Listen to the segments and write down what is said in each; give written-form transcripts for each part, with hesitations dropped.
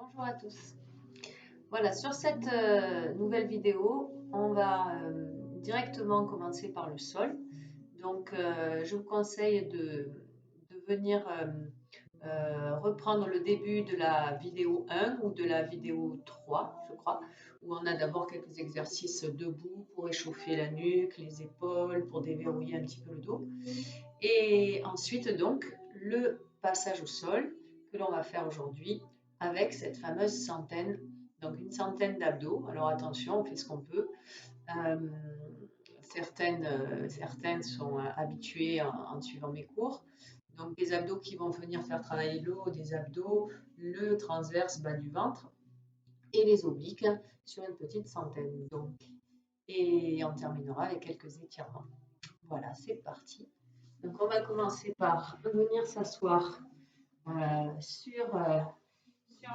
Bonjour à tous. Voilà, sur cette nouvelle vidéo, on va directement commencer par le sol. Donc, je vous conseille de venir reprendre le début de la vidéo 1 ou de la vidéo 3, je crois, où on a d'abord quelques exercices debout pour échauffer la nuque, les épaules, pour déverrouiller un petit peu le dos. Et ensuite, donc, le passage au sol que l'on va faire aujourd'hui avec cette fameuse centaine, donc une centaine d'abdos. Alors attention, on fait ce qu'on peut. Euh, certaines sont habituées en suivant mes cours. Donc des abdos qui vont venir faire travailler le haut des abdos, le transverse bas du ventre et les obliques sur une petite centaine. Donc, et on terminera avec quelques étirements. Voilà, c'est parti. Donc on va commencer par venir s'asseoir sur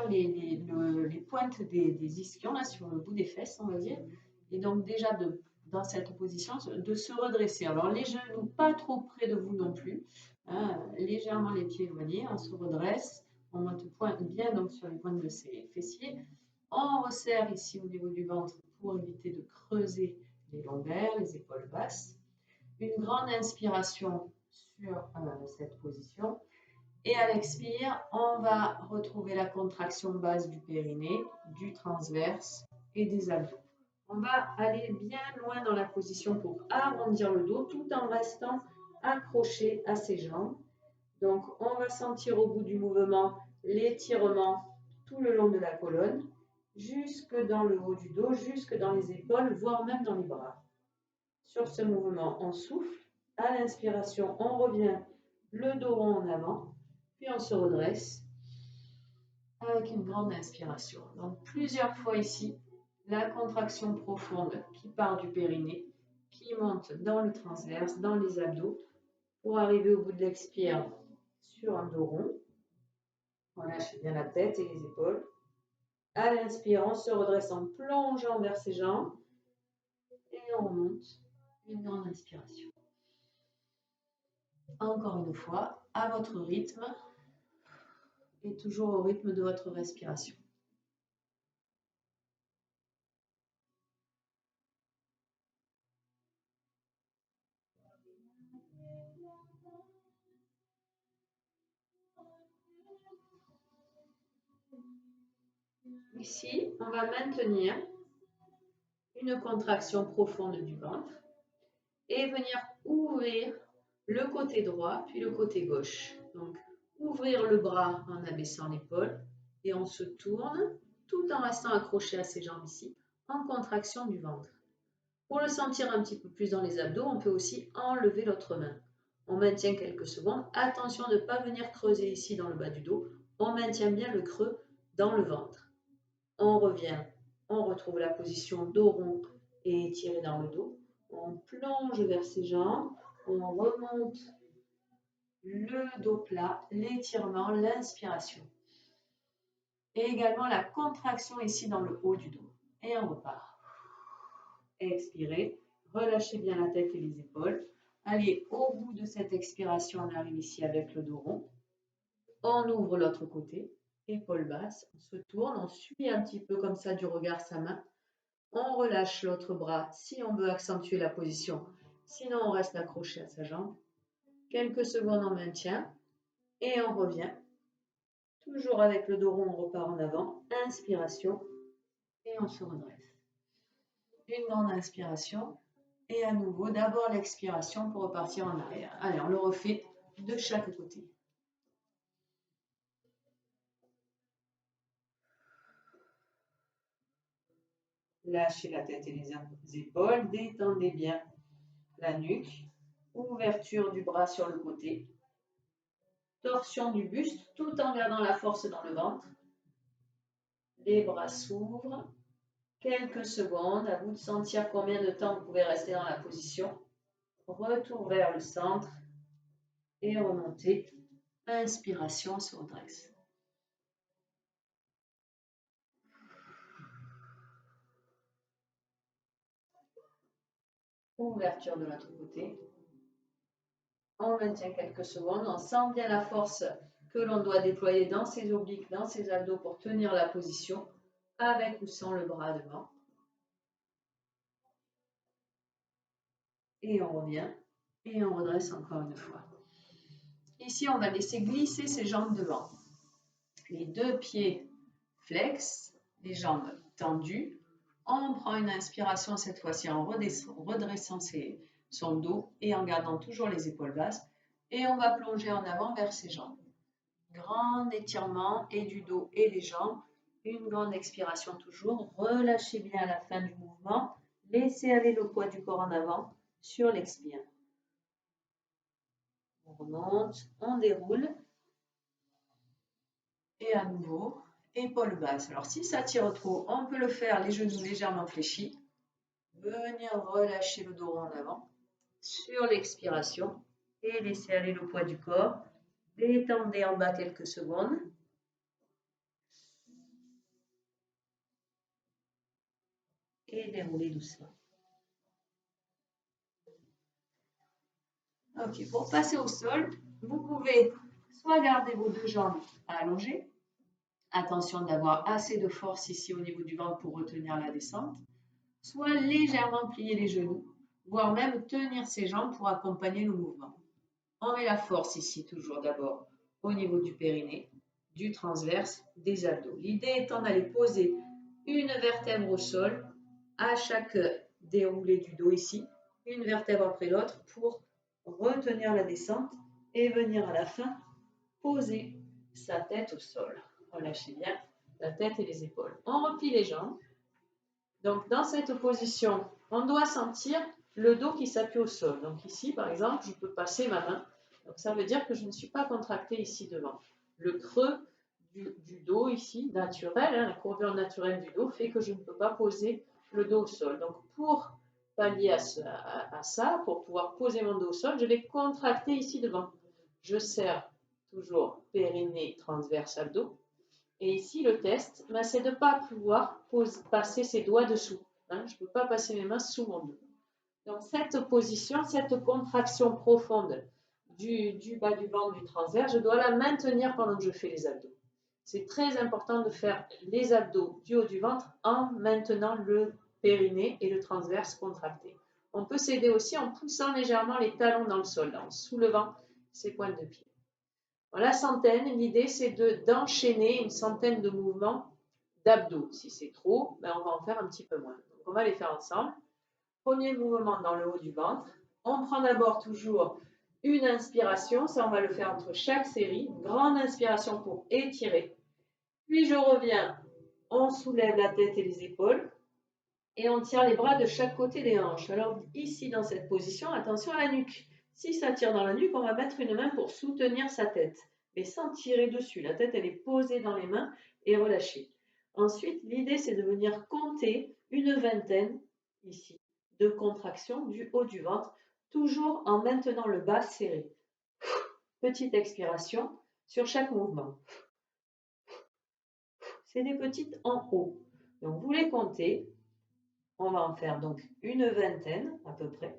les pointes des ischions, là, sur le bout des fesses, on va dire. Et donc déjà dans cette position, de se redresser. Alors les genoux pas trop près de vous non plus, hein, légèrement les pieds éloignés, on se redresse, on monte bien donc sur les pointes de ses fessiers. On resserre ici au niveau du ventre pour éviter de creuser les lombaires, les épaules basses. Une grande inspiration sur cette position. Et à l'expire, on va retrouver la contraction basse du périnée, du transverse et des abdos. On va aller bien loin dans la position pour arrondir le dos tout en restant accroché à ses jambes. Donc, on va sentir au bout du mouvement l'étirement tout le long de la colonne, jusque dans le haut du dos, jusque dans les épaules, voire même dans les bras. Sur ce mouvement, on souffle. À l'inspiration, on revient le dos rond en avant. Puis on se redresse avec une grande inspiration. Donc plusieurs fois ici, la contraction profonde qui part du périnée, qui monte dans le transverse, dans les abdos, pour arriver au bout de l'expire sur un dos rond. On lâche bien la tête et les épaules. À l'inspire, on se redresse en plongeant vers ses jambes. Et on remonte. Une grande inspiration. Encore une fois, à votre rythme. Et toujours au rythme de votre respiration. Ici, on va maintenir une contraction profonde du ventre et venir ouvrir le côté droit puis le côté gauche. Donc, ouvrir le bras en abaissant l'épaule et on se tourne tout en restant accroché à ses jambes ici en contraction du ventre. Pour le sentir un petit peu plus dans les abdos, on peut aussi enlever l'autre main. On maintient quelques secondes. Attention de ne pas venir creuser ici dans le bas du dos. On maintient bien le creux dans le ventre. On revient, on retrouve la position dos rond et étiré dans le dos. On plonge vers ses jambes, on remonte le dos plat, l'étirement, l'inspiration. Et également la contraction ici dans le haut du dos. Et on repart. Expirez, relâchez bien la tête et les épaules. Allez, au bout de cette expiration, on arrive ici avec le dos rond. On ouvre l'autre côté, épaules basses, on se tourne, on suit un petit peu comme ça du regard sa main. On relâche l'autre bras si on veut accentuer la position. Sinon, on reste accroché à sa jambe. Quelques secondes en maintien. Et on revient. Toujours avec le dos rond, on repart en avant. Inspiration. Et on se redresse. Une grande inspiration. Et à nouveau, d'abord l'expiration pour repartir en arrière. Allez, on le refait de chaque côté. Lâchez la tête et les épaules. Détendez bien la nuque. Ouverture du bras sur le côté. Torsion du buste tout en gardant la force dans le ventre. Les bras s'ouvrent. Quelques secondes, à vous de sentir combien de temps vous pouvez rester dans la position. Retour vers le centre et remontez. Inspiration, on se redresse. Ouverture de l'autre côté. On maintient quelques secondes. On sent bien la force que l'on doit déployer dans ses obliques, dans ses abdos pour tenir la position, avec ou sans le bras devant. Et on revient et on redresse encore une fois. Ici, on va laisser glisser ses jambes devant. Les deux pieds flex, les jambes tendues. On prend une inspiration cette fois-ci en redressant son dos et en gardant toujours les épaules basses. Et on va plonger en avant vers ses jambes. Grand étirement et du dos et des jambes. Une grande expiration toujours. Relâchez bien à la fin du mouvement. Laissez aller le poids du corps en avant sur l'expire. On remonte, on déroule. Et à nouveau, épaules basses. Alors si ça tire trop, on peut le faire les genoux légèrement fléchis. Venir relâcher le dos en avant sur l'expiration et laisser aller le poids du corps. Détendez en bas quelques secondes. Et déroulez doucement. Ok, pour passer au sol, vous pouvez soit garder vos deux jambes allongées. Attention d'avoir assez de force ici au niveau du ventre pour retenir la descente. Soit légèrement plier les genoux, voire même tenir ses jambes pour accompagner le mouvement. On met la force ici toujours d'abord au niveau du périnée, du transverse, des abdos. L'idée étant d'aller poser une vertèbre au sol à chaque déroulé du dos ici, une vertèbre après l'autre pour retenir la descente et venir à la fin poser sa tête au sol. Relâchez bien la tête et les épaules. On replie les jambes. Donc dans cette position, on doit sentir le dos qui s'appuie au sol. Donc ici, par exemple, je peux passer ma main. Donc ça veut dire que je ne suis pas contractée ici devant. Le creux du dos ici, naturel, la courbure naturelle du dos, fait que je ne peux pas poser le dos au sol. Donc pour pallier à ça, pour pouvoir poser mon dos au sol, je vais contracter ici devant. Je serre toujours périnée, transverse, abdos. Et ici, le test, c'est de ne pas pouvoir passer ses doigts dessous. Je ne peux pas passer mes mains sous mon dos. Donc, cette position, cette contraction profonde du bas du ventre, du transverse, je dois la maintenir pendant que je fais les abdos. C'est très important de faire les abdos du haut du ventre en maintenant le périnée et le transverse contracté. On peut s'aider aussi en poussant légèrement les talons dans le sol, en soulevant ses pointes de pied. La centaine, l'idée c'est d'enchaîner une centaine de mouvements d'abdos. Si c'est trop, on va en faire un petit peu moins. Donc on va les faire ensemble. Premier mouvement dans le haut du ventre. On prend d'abord toujours une inspiration, ça on va le faire entre chaque série. Grande inspiration pour étirer. Puis je reviens, on soulève la tête et les épaules. Et on tire les bras de chaque côté des hanches. Alors ici dans cette position, attention à la nuque. Si ça tire dans la nuque, on va mettre une main pour soutenir sa tête, mais sans tirer dessus. La tête, elle est posée dans les mains et relâchée. Ensuite, l'idée, c'est de venir compter une vingtaine, ici, de contractions du haut du ventre, toujours en maintenant le bas serré. Petite expiration sur chaque mouvement. C'est des petites en haut. Donc, vous les comptez. On va en faire donc une vingtaine à peu près.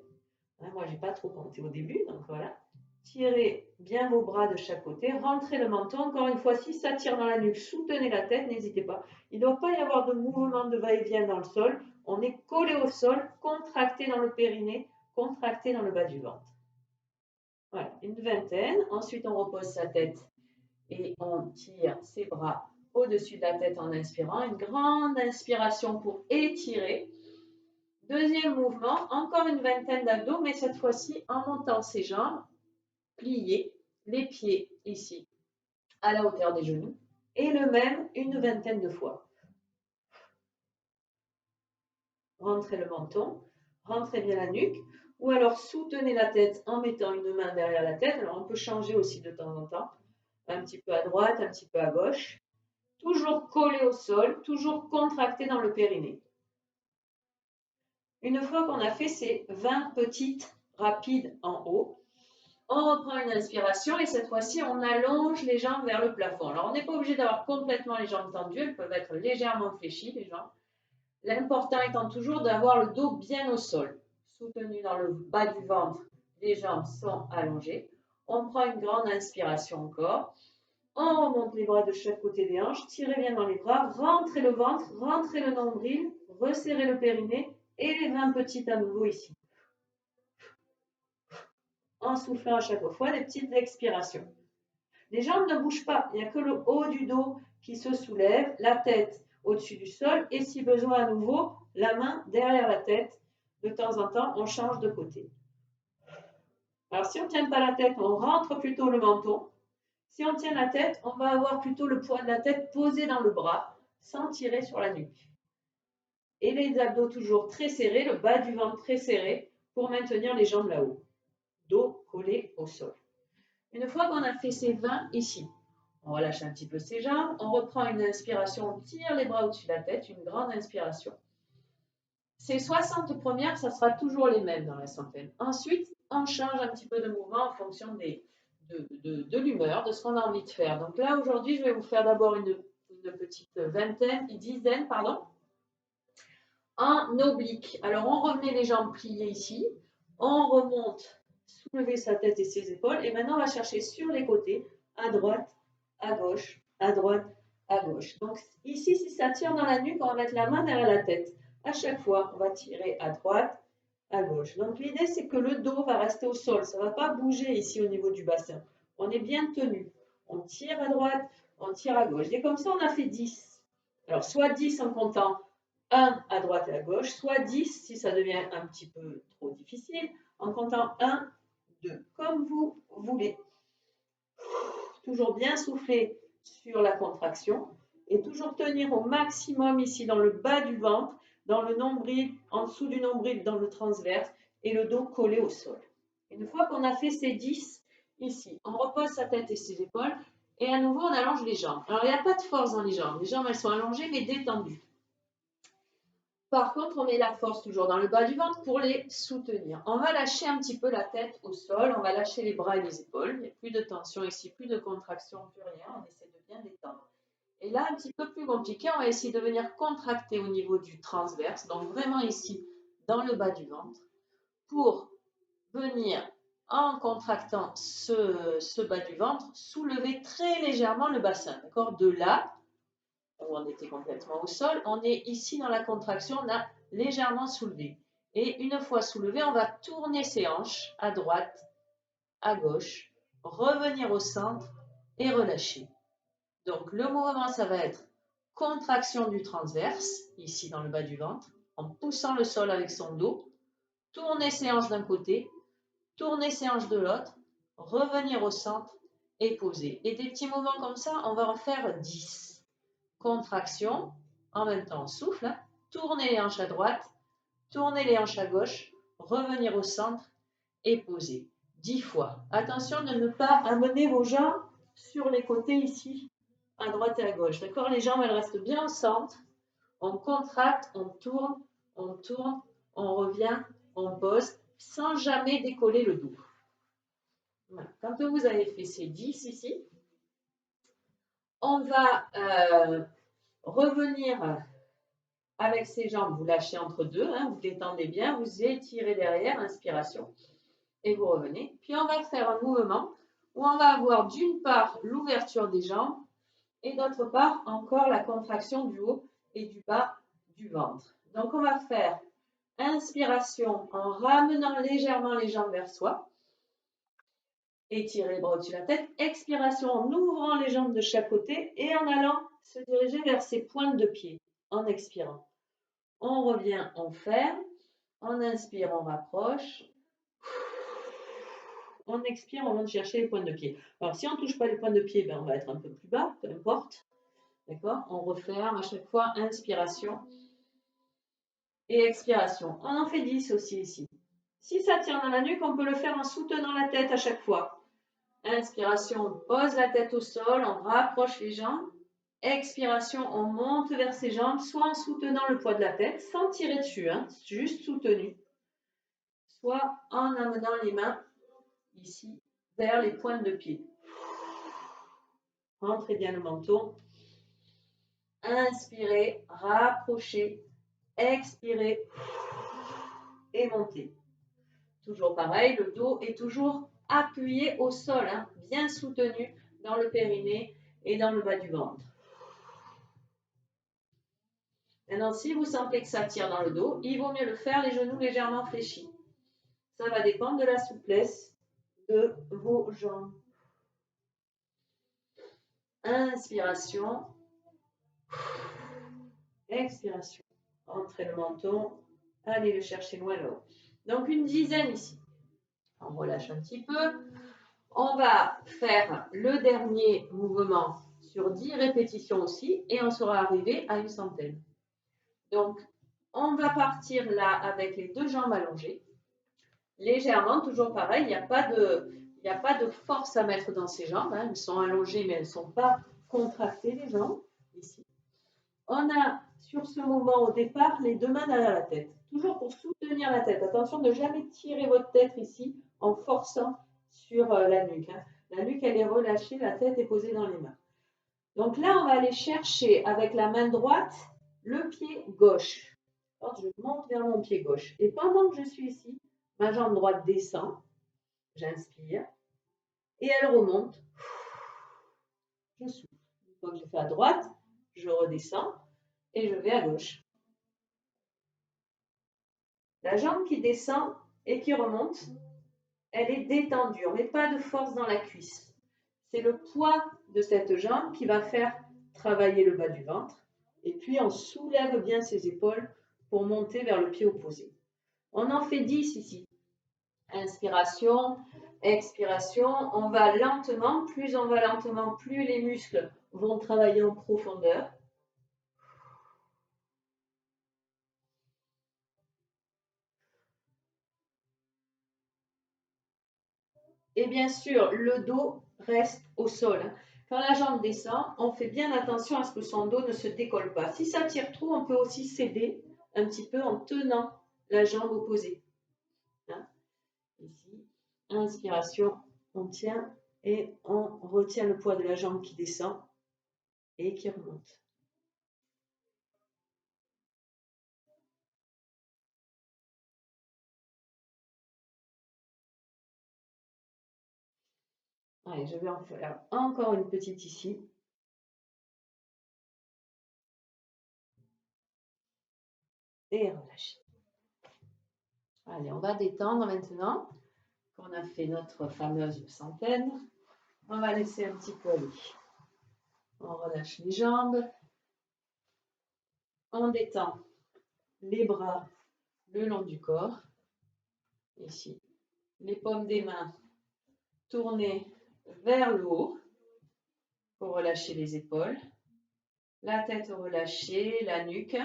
Moi, je n'ai pas trop compté au début, donc voilà. Tirez bien vos bras de chaque côté, rentrez le menton. Encore une fois, si ça tire dans la nuque, soutenez la tête, n'hésitez pas. Il ne doit pas y avoir de mouvement de va-et-vient dans le sol. On est collé au sol, contracté dans le périnée, contracté dans le bas du ventre. Voilà, une vingtaine. Ensuite, on repose sa tête et on tire ses bras au-dessus de la tête en inspirant. Une grande inspiration pour étirer. Deuxième mouvement, encore une vingtaine d'abdos, mais cette fois-ci en montant ses jambes, pliés, les pieds ici à la hauteur des genoux, et le même une vingtaine de fois. Rentrez le menton, rentrez bien la nuque, ou alors soutenez la tête en mettant une main derrière la tête. Alors on peut changer aussi de temps en temps, un petit peu à droite, un petit peu à gauche. Toujours collé au sol, toujours contracté dans le périnée. Une fois qu'on a fait ces 20 petites rapides en haut, on reprend une inspiration et cette fois-ci, on allonge les jambes vers le plafond. Alors, on n'est pas obligé d'avoir complètement les jambes tendues, elles peuvent être légèrement fléchies, les jambes. L'important étant toujours d'avoir le dos bien au sol, soutenu dans le bas du ventre, les jambes sont allongées. On prend une grande inspiration encore. On remonte les bras de chaque côté des hanches, tirez bien dans les bras, rentrez le ventre, rentrez le nombril, resserrez le périnée et les 20 petites à nouveau ici. En soufflant à chaque fois, des petites expirations. Les jambes ne bougent pas, il n'y a que le haut du dos qui se soulève, la tête au-dessus du sol et si besoin à nouveau, la main derrière la tête. De temps en temps, on change de côté. Alors si on ne tient pas la tête, on rentre plutôt le menton. Si on tient la tête, on va avoir plutôt le poids de la tête posé dans le bras, sans tirer sur la nuque. Et les abdos toujours très serrés, le bas du ventre très serré pour maintenir les jambes là-haut. Dos collé au sol. Une fois qu'on a fait ces 20 ici, on relâche un petit peu ses jambes, on reprend une inspiration, on tire les bras au-dessus de la tête, une grande inspiration. Ces 60 premières, ça sera toujours les mêmes dans la centaine. Ensuite, on change un petit peu de mouvement en fonction de l'humeur, de ce qu'on a envie de faire. Donc là, aujourd'hui, je vais vous faire d'abord une petite dizaine, en oblique. Alors, on remet les jambes pliées ici, on remonte, soulever sa tête et ses épaules, et maintenant, on va chercher sur les côtés, à droite, à gauche, à droite, à gauche. Donc ici, si ça tire dans la nuque, on va mettre la main derrière la tête. À chaque fois, on va tirer à droite, à gauche. Donc l'idée, c'est que le dos va rester au sol. Ça ne va pas bouger ici au niveau du bassin. On est bien tenu. On tire à droite, on tire à gauche. Et comme ça, on a fait 10. Alors, soit 10 en comptant 1 à droite et à gauche, soit 10 si ça devient un petit peu trop difficile, en comptant 1, 2, comme vous voulez. Toujours bien souffler sur la contraction et toujours tenir au maximum ici dans le bas du ventre, dans le nombril, en dessous du nombril, dans le transverse et le dos collé au sol. Une fois qu'on a fait ces 10 ici, on repose sa tête et ses épaules et à nouveau on allonge les jambes. Alors il n'y a pas de force dans les jambes elles sont allongées mais détendues. Par contre, on met la force toujours dans le bas du ventre pour les soutenir. On va lâcher un petit peu la tête au sol, on va lâcher les bras et les épaules. Il n'y a plus de tension ici, plus de contraction, plus rien. On essaie de bien détendre. Et là, un petit peu plus compliqué, on va essayer de venir contracter au niveau du transverse, donc vraiment ici, dans le bas du ventre, pour venir, en contractant ce bas du ventre, soulever très légèrement le bassin. D'accord ? De là, où on était complètement au sol, on est ici dans la contraction, on a légèrement soulevé. Et une fois soulevé, on va tourner ses hanches à droite, à gauche, revenir au centre et relâcher. Donc le mouvement, ça va être contraction du transverse, ici dans le bas du ventre, en poussant le sol avec son dos, tourner ses hanches d'un côté, tourner ses hanches de l'autre, revenir au centre et poser. Et des petits mouvements comme ça, on va en faire 10. Contraction, en même temps on souffle, tournez les hanches à droite, tournez les hanches à gauche, revenir au centre et poser 10 fois. Attention de ne pas amener vos jambes sur les côtés ici, à droite et à gauche. D'accord ? Les jambes, elles restent bien au centre. On contracte, on tourne, on revient, on pose, sans jamais décoller le dos. Voilà. Quand vous avez fait ces 10 ici, on va revenir avec ses jambes, vous lâchez entre deux, vous détendez bien, vous étirez derrière, inspiration, et vous revenez. Puis on va faire un mouvement où on va avoir d'une part l'ouverture des jambes et d'autre part encore la contraction du haut et du bas du ventre. Donc on va faire inspiration en ramenant légèrement les jambes vers soi. Étirez les bras au-dessus de la tête. Expiration en ouvrant les jambes de chaque côté et en allant se diriger vers ses pointes de pied en expirant. On revient, on ferme. On inspire, on rapproche. On expire, on monte chercher les pointes de pied. Alors, si on ne touche pas les pointes de pied, on va être un peu plus bas, peu importe. D'accord ? On referme à chaque fois. Inspiration et expiration. On en fait 10 aussi ici. Si ça tient dans la nuque, on peut le faire en soutenant la tête à chaque fois. Inspiration, on pose la tête au sol, on rapproche les jambes. Expiration, on monte vers ses jambes, soit en soutenant le poids de la tête, sans tirer dessus, juste soutenu. Soit en amenant les mains ici vers les pointes de pied. Rentrez bien le menton. Inspirez, rapprochez, expirez et montez. Toujours pareil, le dos est toujours appuyé au sol, bien soutenu dans le périnée et dans le bas du ventre. Maintenant, si vous sentez que ça tire dans le dos, il vaut mieux le faire les genoux légèrement fléchis. Ça va dépendre de la souplesse de vos jambes. Inspiration. Expiration. Entrez le menton. Allez le chercher loin là-haut. Donc une dizaine ici. On relâche un petit peu. On va faire le dernier mouvement sur 10 répétitions aussi et on sera arrivé à une centaine. Donc, on va partir là avec les deux jambes allongées. Légèrement, toujours pareil, il n'y a pas de force à mettre dans ces jambes. Hein. Elles sont allongées, mais elles ne sont pas contractées, les jambes. Ici. On a, sur ce mouvement au départ, les deux mains derrière la tête. Toujours pour soutenir la tête. Attention de ne jamais tirer votre tête ici en forçant sur la nuque. Hein. La nuque, elle est relâchée, la tête est posée dans les mains. Donc là, on va aller chercher avec la main droite le pied gauche. Alors, je monte vers mon pied gauche. Et pendant que je suis ici, ma jambe droite descend. J'inspire. Et elle remonte. Je souffle. Une fois que je fais à droite, je redescends et je vais à gauche. La jambe qui descend et qui remonte, elle est détendue. On ne met pas de force dans la cuisse. C'est le poids de cette jambe qui va faire travailler le bas du ventre. Et puis, on soulève bien ses épaules pour monter vers le pied opposé. On en fait 10 ici. Inspiration, expiration. On va lentement. Plus on va lentement, plus les muscles vont travailler en profondeur. Et bien sûr, le dos reste au sol. Quand la jambe descend, on fait bien attention à ce que son dos ne se décolle pas. Si ça tire trop, on peut aussi céder un petit peu en tenant la jambe opposée. Hein? Ici, inspiration, on tient et on retient le poids de la jambe qui descend et qui remonte. Allez, je vais en faire encore une petite ici. Et relâcher. Allez, on va détendre maintenant qu'on a fait notre fameuse centaine. On va laisser un petit peu aller. On relâche les jambes. On détend les bras le long du corps. Ici, les paumes des mains tournées vers le haut pour relâcher les épaules. La tête relâchée, la nuque.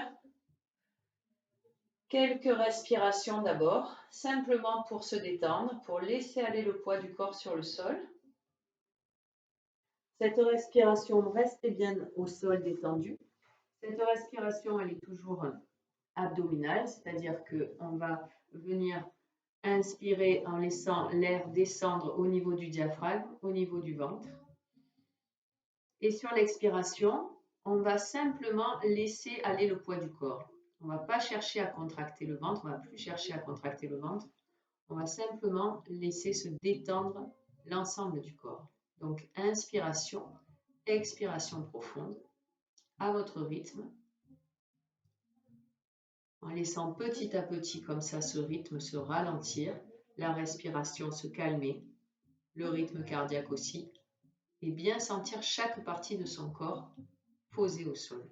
Quelques respirations d'abord, simplement pour se détendre, pour laisser aller le poids du corps sur le sol. Cette respiration, restez bien au sol détendu. Cette respiration, elle est toujours abdominale, c'est-à-dire qu'on va venir inspirer en laissant l'air descendre au niveau du diaphragme, au niveau du ventre. Et sur l'expiration, on va simplement laisser aller le poids du corps. On ne va pas chercher à contracter le ventre, on ne va plus chercher à contracter le ventre. On va simplement laisser se détendre l'ensemble du corps. Donc, inspiration, expiration profonde, à votre rythme, en laissant petit à petit comme ça ce rythme se ralentir, la respiration se calmer, le rythme cardiaque aussi, et bien sentir chaque partie de son corps posée au sol.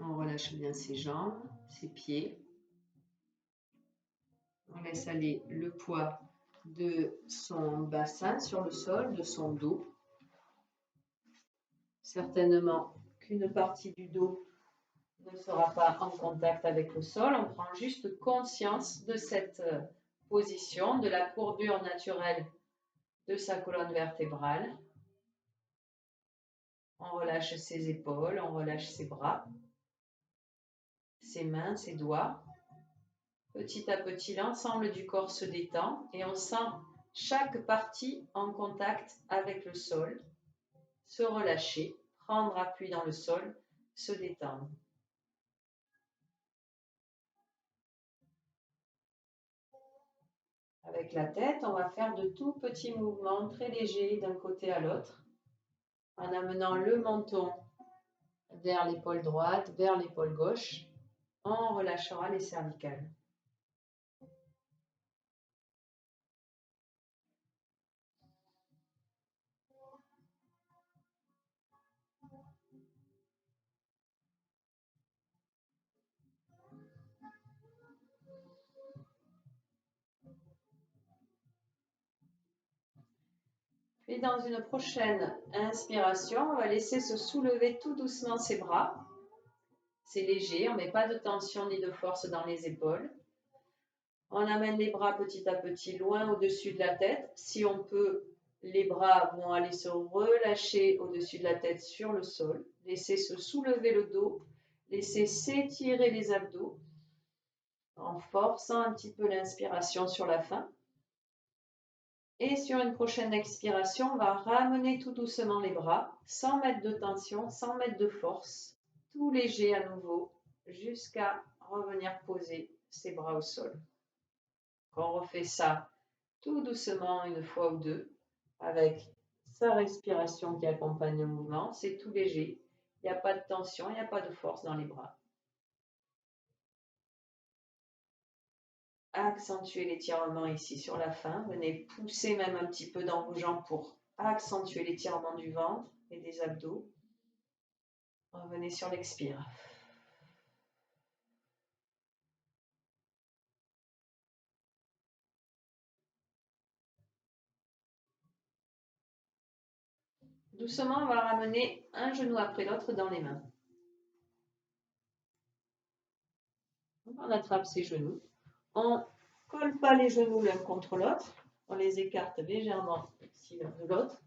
On relâche bien ses jambes, ses pieds. On laisse aller le poids de son bassin sur le sol, de son dos. Certainement qu'une partie du dos ne sera pas en contact avec le sol. On prend juste conscience de cette position, de la courbure naturelle de sa colonne vertébrale. On relâche ses épaules, on relâche ses bras, ses mains, ses doigts. Petit à petit, l'ensemble du corps se détend et on sent chaque partie en contact avec le sol, se relâcher, prendre appui dans le sol, se détendre. Avec la tête, on va faire de tout petits mouvements très légers d'un côté à l'autre, en amenant le menton vers l'épaule droite, vers l'épaule gauche. On relâchera les cervicales. Puis dans une prochaine inspiration, on va laisser se soulever tout doucement ses bras. C'est léger, on ne met pas de tension ni de force dans les épaules. On amène les bras petit à petit loin au-dessus de la tête. Si on peut, les bras vont aller se relâcher au-dessus de la tête sur le sol. Laissez se soulever le dos. Laissez s'étirer les abdos en forçant un petit peu l'inspiration sur la fin. Et sur une prochaine expiration, on va ramener tout doucement les bras, sans mettre de tension, sans mettre de force, tout léger à nouveau, jusqu'à revenir poser ses bras au sol. On refait ça tout doucement une fois ou deux, avec sa respiration qui accompagne le mouvement. C'est tout léger, il n'y a pas de tension, il n'y a pas de force dans les bras. Accentuez l'étirement ici sur la fin. Venez pousser même un petit peu dans vos jambes pour accentuer l'étirement du ventre et des abdos. Revenez sur l'expire. Doucement, on va ramener un genou après l'autre dans les mains. On attrape ses genoux. On ne colle pas les genoux l'un contre l'autre. On les écarte légèrement ici l'un de l'autre.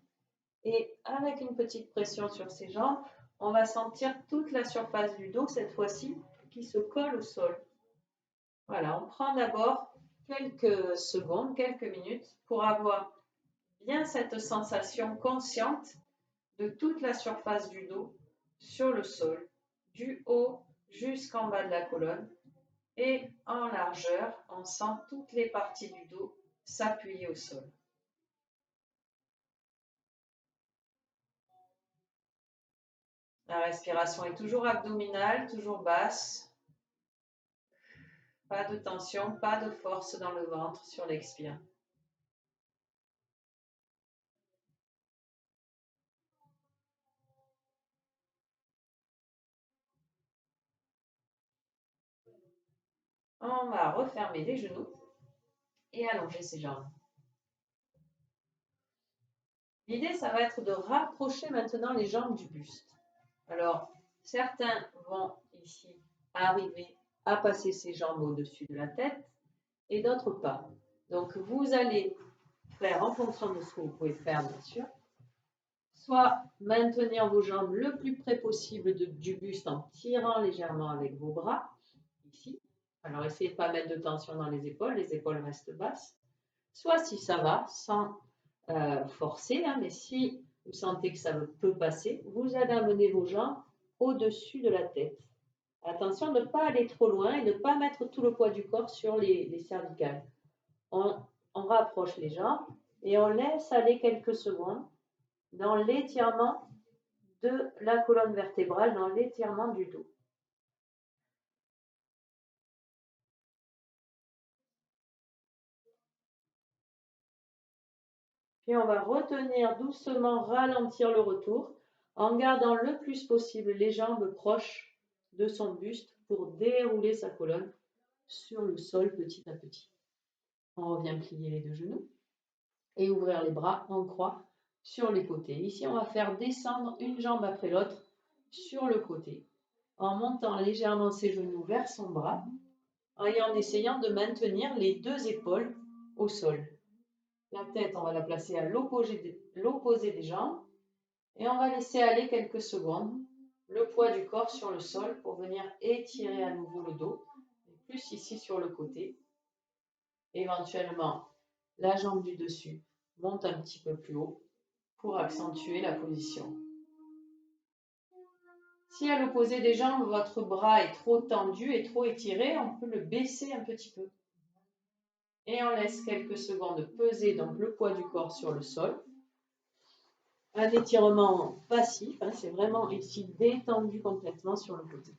Et avec une petite pression sur ses jambes, on va sentir toute la surface du dos, cette fois-ci, qui se colle au sol. Voilà, on prend d'abord quelques secondes, quelques minutes pour avoir bien cette sensation consciente de toute la surface du dos sur le sol, du haut jusqu'en bas de la colonne. Et en largeur, on sent toutes les parties du dos s'appuyer au sol. La respiration est toujours abdominale, toujours basse. Pas de tension, pas de force dans le ventre sur l'expire. On va refermer les genoux et allonger ses jambes. L'idée, ça va être de rapprocher maintenant les jambes du buste. Alors, certains vont ici arriver à passer ses jambes au-dessus de la tête et d'autres pas. Donc, vous allez faire en fonction de ce que vous pouvez faire, bien sûr. Soit maintenir vos jambes le plus près possible du buste en tirant légèrement avec vos bras, ici. Alors, essayez de ne pas mettre de tension dans les épaules restent basses. Soit si ça va, sans forcer, mais si vous sentez que ça peut passer, vous allez amener vos jambes au-dessus de la tête. Attention de ne pas aller trop loin et de ne pas mettre tout le poids du corps sur les cervicales. On rapproche les jambes et on laisse aller quelques secondes dans l'étirement de la colonne vertébrale, dans l'étirement du dos. Puis on va retenir doucement, ralentir le retour en gardant le plus possible les jambes proches de son buste pour dérouler sa colonne sur le sol petit à petit. On revient plier les deux genoux et ouvrir les bras en croix sur les côtés. Ici, on va faire descendre une jambe après l'autre sur le côté en montant légèrement ses genoux vers son bras et en essayant de maintenir les deux épaules au sol. La tête, on va la placer à l'opposé des jambes et on va laisser aller quelques secondes le poids du corps sur le sol pour venir étirer à nouveau le dos. Et plus ici sur le côté. Éventuellement, la jambe du dessus monte un petit peu plus haut pour accentuer la position. Si à l'opposé des jambes, votre bras est trop tendu et trop étiré, on peut le baisser un petit peu. Et on laisse quelques secondes peser donc le poids du corps sur le sol. Un étirement passif, hein, c'est vraiment ici détendu complètement sur le côté.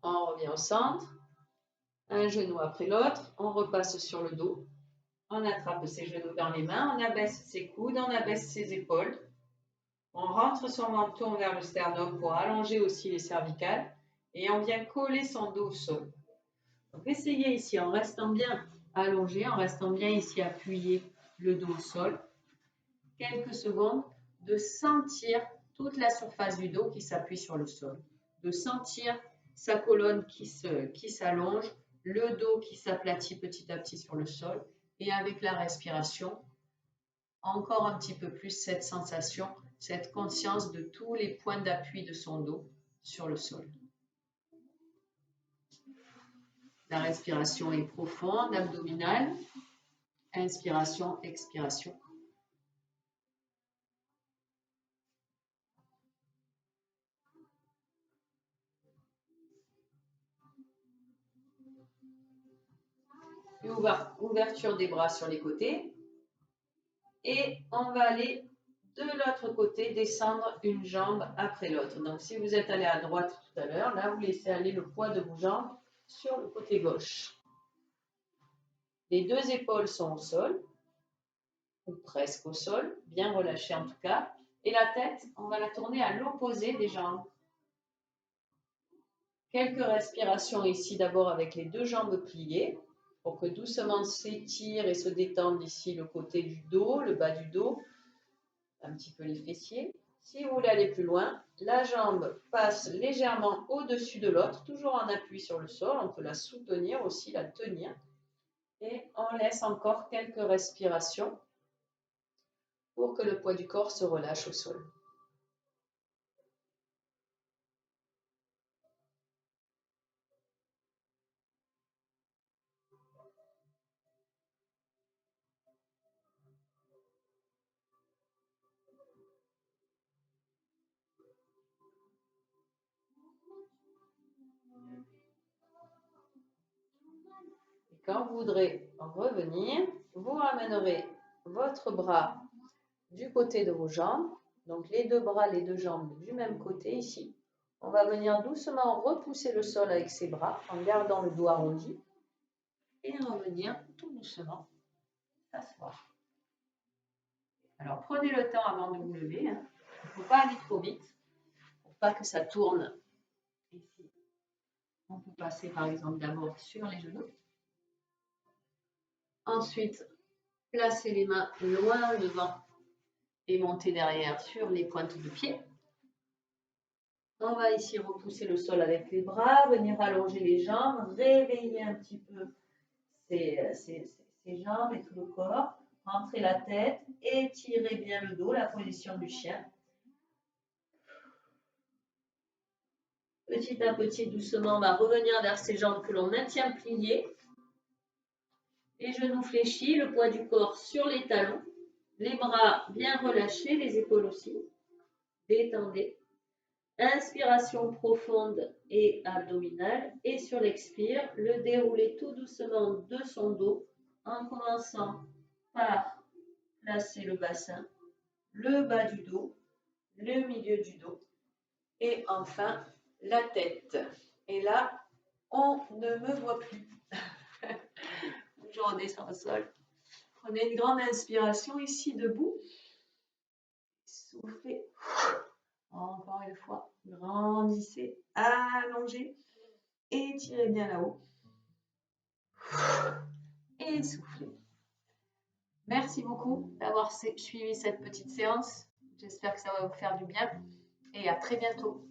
On revient au centre, un genou après l'autre, on repasse sur le dos, on attrape ses genoux dans les mains, on abaisse ses coudes, on abaisse ses épaules, on rentre son menton vers le sternum pour allonger aussi les cervicales et on vient coller son dos au sol. Donc essayez ici en restant bien allongé, en restant bien ici appuyé le dos au sol, quelques secondes, de sentir toute la surface du dos qui s'appuie sur le sol, de sentir sa colonne qui s'allonge, le dos qui s'aplatit petit à petit sur le sol et avec la respiration, encore un petit peu plus cette sensation, cette conscience de tous les points d'appui de son dos sur le sol. La respiration est profonde, abdominale, inspiration, expiration. Et ouverture des bras sur les côtés. Et on va aller de l'autre côté, descendre une jambe après l'autre. Donc, si vous êtes allé à droite tout à l'heure, là, vous laissez aller le poids de vos jambes sur le côté gauche. Les deux épaules sont au sol, ou presque au sol, bien relâchées en tout cas. Et la tête, on va la tourner à l'opposé des jambes. Quelques respirations ici d'abord avec les deux jambes pliées, pour que doucement s'étire et se détende ici le côté du dos, le bas du dos, un petit peu les fessiers. Si vous voulez aller plus loin, la jambe passe légèrement au-dessus de l'autre, toujours en appui sur le sol. On peut la soutenir aussi, la tenir. Et on laisse encore quelques respirations pour que le poids du corps se relâche au sol. Quand vous voudrez revenir, vous ramènerez votre bras du côté de vos jambes. Donc les deux bras, les deux jambes du même côté ici. On va venir doucement repousser le sol avec ses bras en gardant le dos arrondi. Et revenir tout doucement s'asseoir. Alors prenez le temps avant de vous lever. Il ne faut pas aller trop vite pour pas que ça tourne. Ici, on peut passer par exemple d'abord sur les genoux. Ensuite, placez les mains loin devant et monter derrière sur les pointes de pied. On va ici repousser le sol avec les bras, venir allonger les jambes, réveiller un petit peu ses jambes et tout le corps. Rentrez la tête, étirez bien le dos, la position du chien. Petit à petit, doucement, on va revenir vers ces jambes que l'on maintient pliées. Les genoux fléchis, le poids du corps sur les talons. Les bras bien relâchés, les épaules aussi. Détendez. Inspiration profonde et abdominale. Et sur l'expire, le dérouler tout doucement de son dos en commençant par placer le bassin, le bas du dos, le milieu du dos et enfin la tête. Et là, on ne me voit plus. Je redescends au sol. Prenez une grande inspiration ici debout. Soufflez. Encore une fois, grandissez, allongez, étirez bien là-haut. Et soufflez. Merci beaucoup d'avoir suivi cette petite séance. J'espère que ça va vous faire du bien et à très bientôt.